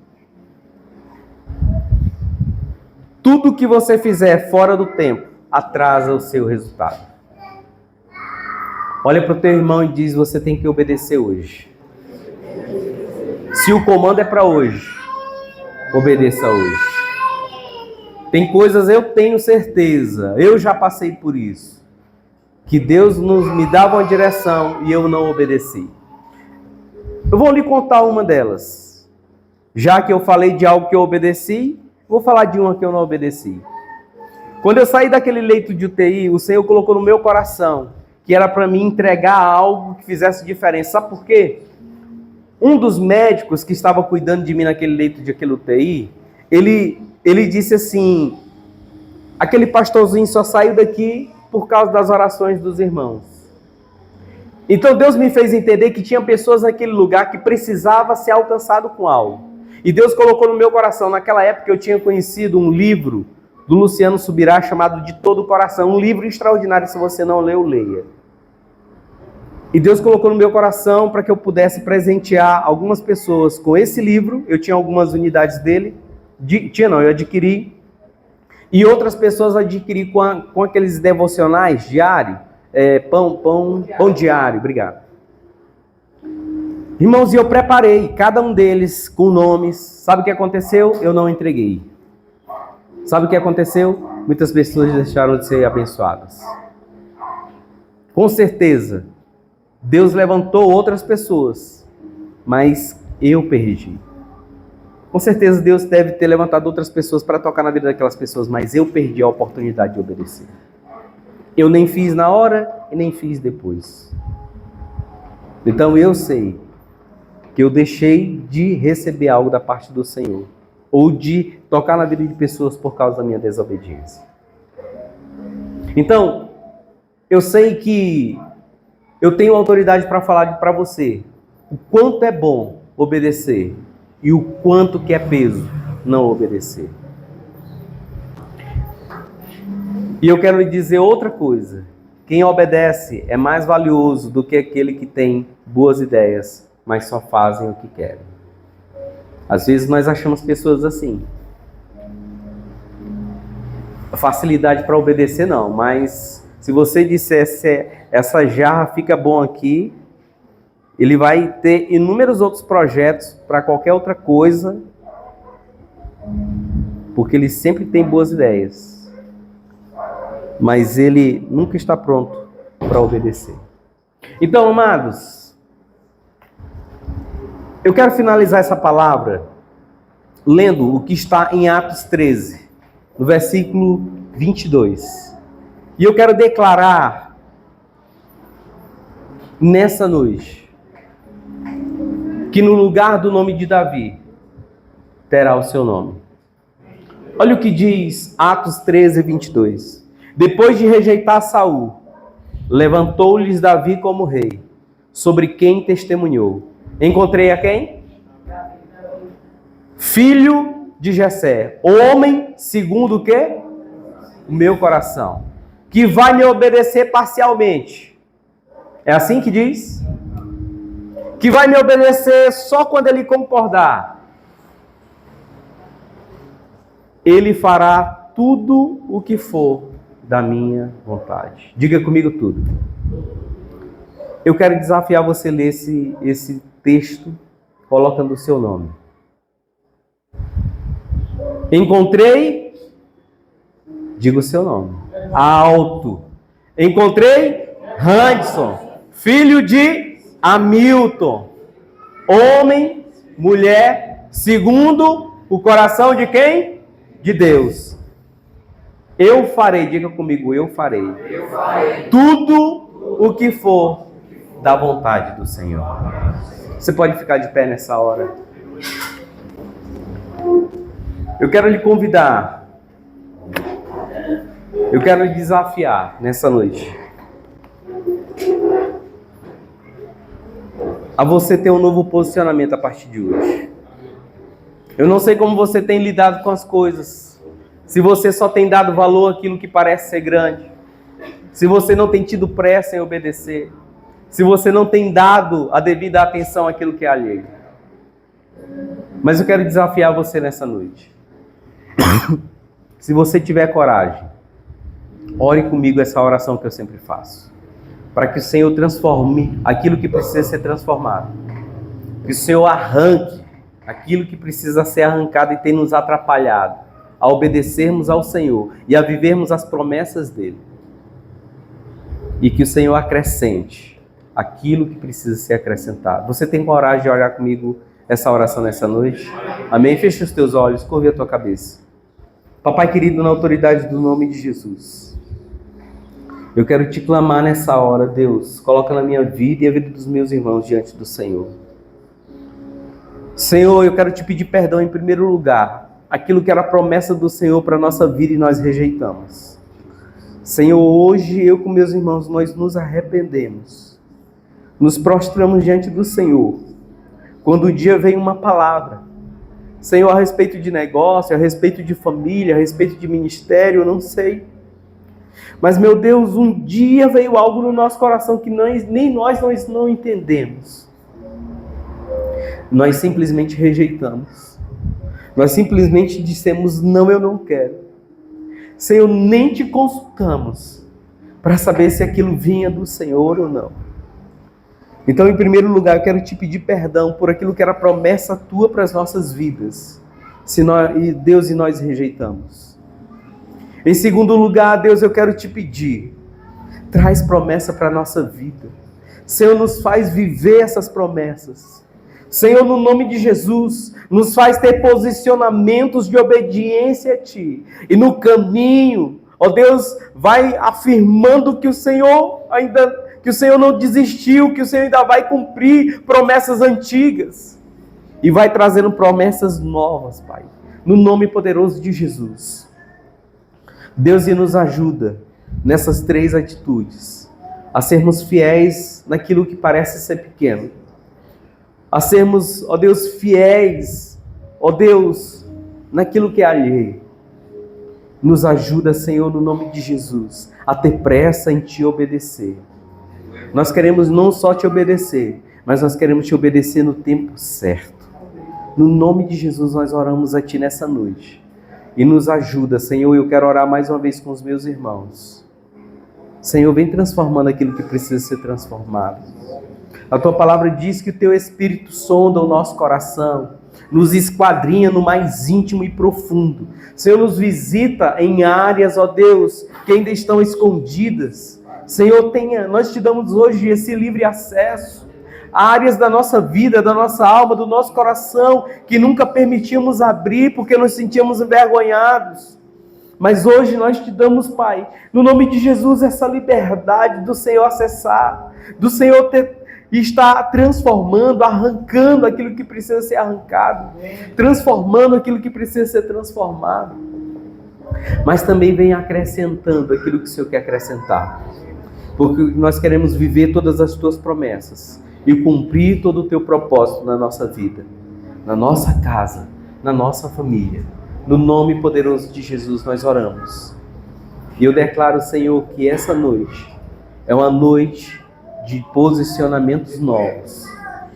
Tudo que você fizer fora do tempo, atrasa o seu resultado. Olha para o teu irmão e diz, você tem que obedecer hoje. Se o comando é para hoje, obedeça hoje. Tem coisas, eu tenho certeza, eu já passei por isso, que Deus me dava uma direção e eu não obedeci. Eu vou lhe contar uma delas. Já que eu falei de algo que eu obedeci, vou falar de uma que eu não obedeci. Quando eu saí daquele leito de UTI, o Senhor colocou no meu coração que era para mim entregar algo que fizesse diferença. Sabe por quê? Um dos médicos que estava cuidando de mim naquele leito de aquele UTI, ele disse assim, aquele pastorzinho só saiu daqui por causa das orações dos irmãos. Então Deus me fez entender que tinha pessoas naquele lugar que precisava ser alcançado com algo. E Deus colocou no meu coração, naquela época eu tinha conhecido um livro do Luciano Subirá chamado De Todo o Coração, um livro extraordinário, se você não leu, leia. E Deus colocou no meu coração para que eu pudesse presentear algumas pessoas com esse livro. Eu tinha algumas unidades dele, eu adquiri. E outras pessoas adquiri com aqueles devocionais diários, pão diário, obrigado. Irmãos, e eu preparei cada um deles com nomes. Sabe o que aconteceu? Eu não entreguei. Sabe o que aconteceu? Muitas pessoas deixaram de ser abençoadas. Com certeza, Deus levantou outras pessoas, mas eu perdi. Com certeza Deus deve ter levantado outras pessoas para tocar na vida daquelas pessoas, mas eu perdi a oportunidade de obedecer. Eu nem fiz na hora e nem fiz depois. Então eu sei que eu deixei de receber algo da parte do Senhor, ou de tocar na vida de pessoas por causa da minha desobediência. Então, eu sei que eu tenho autoridade para falar para você o quanto é bom obedecer e o quanto que é peso não obedecer. E eu quero lhe dizer outra coisa. Quem obedece é mais valioso do que aquele que tem boas ideias, mas só fazem o que querem. Às vezes nós achamos pessoas assim. Facilidade para obedecer não, mas se você dissesse essa jarra fica bom aqui, ele vai ter inúmeros outros projetos para qualquer outra coisa, porque ele sempre tem boas ideias, mas ele nunca está pronto para obedecer. Então, amados, eu quero finalizar essa palavra lendo o que está em Atos 13, no versículo 22. E eu quero declarar nessa noite que no lugar do nome de Davi terá o seu nome. Olha o que diz Atos 13, 22. Depois de rejeitar Saul, levantou-lhes Davi como rei, sobre quem testemunhou. Encontrei a quem? Filho de Jessé, homem segundo o quê? O meu coração, que vai me obedecer parcialmente. É assim que diz? Que vai me obedecer só quando ele concordar. Ele fará tudo o que for da minha vontade. Diga comigo tudo. Eu quero desafiar você a ler esse texto colocando o seu nome. Encontrei, diga o seu nome, alto. Encontrei Hudson, filho de Hamilton, homem, mulher, segundo o coração de quem? De Deus. Eu farei, diga comigo, eu farei. Eu farei tudo o que for da vontade do Senhor. Você pode ficar de pé nessa hora. Eu quero lhe convidar. Eu quero lhe desafiar nessa noite a você ter um novo posicionamento a partir de hoje. Eu não sei como você tem lidado com as coisas. Se você só tem dado valor àquilo que parece ser grande. Se você não tem tido pressa em obedecer. Se você não tem dado a devida atenção àquilo que é alheio. Mas eu quero desafiar você nessa noite. Se você tiver coragem, ore comigo essa oração que eu sempre faço. Para que o Senhor transforme aquilo que precisa ser transformado. Que o Senhor arranque aquilo que precisa ser arrancado e tem nos atrapalhado a obedecermos ao Senhor e a vivermos as promessas dele. E que o Senhor acrescente aquilo que precisa ser acrescentado. Você tem coragem de orar comigo essa oração nessa noite? Amém? Fecha os teus olhos, curva a tua cabeça. Papai querido, na autoridade do nome de Jesus, eu quero te clamar nessa hora, Deus. Coloca na minha vida e a vida dos meus irmãos diante do Senhor. Senhor, eu quero te pedir perdão em primeiro lugar. Aquilo que era a promessa do Senhor para a nossa vida e nós rejeitamos. Senhor, hoje eu com meus irmãos, nós nos arrependemos. Nos prostramos diante do Senhor. Quando o dia vem uma palavra, Senhor, a respeito de negócio, a respeito de família, a respeito de ministério, eu não sei. Mas, meu Deus, um dia veio algo no nosso coração que nem nós não entendemos. Nós simplesmente rejeitamos. Nós simplesmente dissemos, não, eu não quero. Senhor, nem te consultamos para saber se aquilo vinha do Senhor ou não. Então, em primeiro lugar, eu quero te pedir perdão por aquilo que era promessa tua para as nossas vidas. Deus, e nós rejeitamos. Em segundo lugar, Deus, eu quero te pedir, traz promessa para a nossa vida. Senhor, nos faz viver essas promessas. Senhor, no nome de Jesus, nos faz ter posicionamentos de obediência a Ti. E no caminho, ó Deus, vai afirmando que o Senhor não desistiu, que o Senhor ainda vai cumprir promessas antigas. E vai trazendo promessas novas, Pai. No nome poderoso de Jesus. Deus, e nos ajuda nessas três atitudes. A sermos fiéis naquilo que parece ser pequeno. A sermos, ó Deus, fiéis, ó Deus, naquilo que é alheio. Nos ajuda, Senhor, no nome de Jesus, a ter pressa em Te obedecer. Nós queremos não só Te obedecer, mas nós queremos Te obedecer no tempo certo. No nome de Jesus nós oramos a Ti nessa noite. E nos ajuda, Senhor, eu quero orar mais uma vez com os meus irmãos. Senhor, vem transformando aquilo que precisa ser transformado. A Tua palavra diz que o Teu Espírito sonda o nosso coração, nos esquadrinha no mais íntimo e profundo. Senhor, nos visita em áreas, ó Deus, que ainda estão escondidas. Senhor, nós Te damos hoje esse livre acesso a áreas da nossa vida, da nossa alma, do nosso coração, que nunca permitíamos abrir porque nos sentíamos envergonhados. Mas hoje nós Te damos, Pai, no nome de Jesus, essa liberdade do Senhor acessar, do Senhor estar transformando, arrancando aquilo que precisa ser arrancado, transformando aquilo que precisa ser transformado. Mas também vem acrescentando aquilo que o Senhor quer acrescentar. Porque nós queremos viver todas as Tuas promessas e cumprir todo o Teu propósito na nossa vida, na nossa casa, na nossa família. No nome poderoso de Jesus nós oramos. E eu declaro, Senhor, que essa noite é uma noite de posicionamentos novos.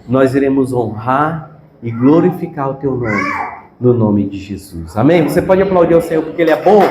Nós iremos honrar e glorificar o Teu nome, no nome de Jesus. Amém? Você pode aplaudir ao Senhor porque Ele é bom.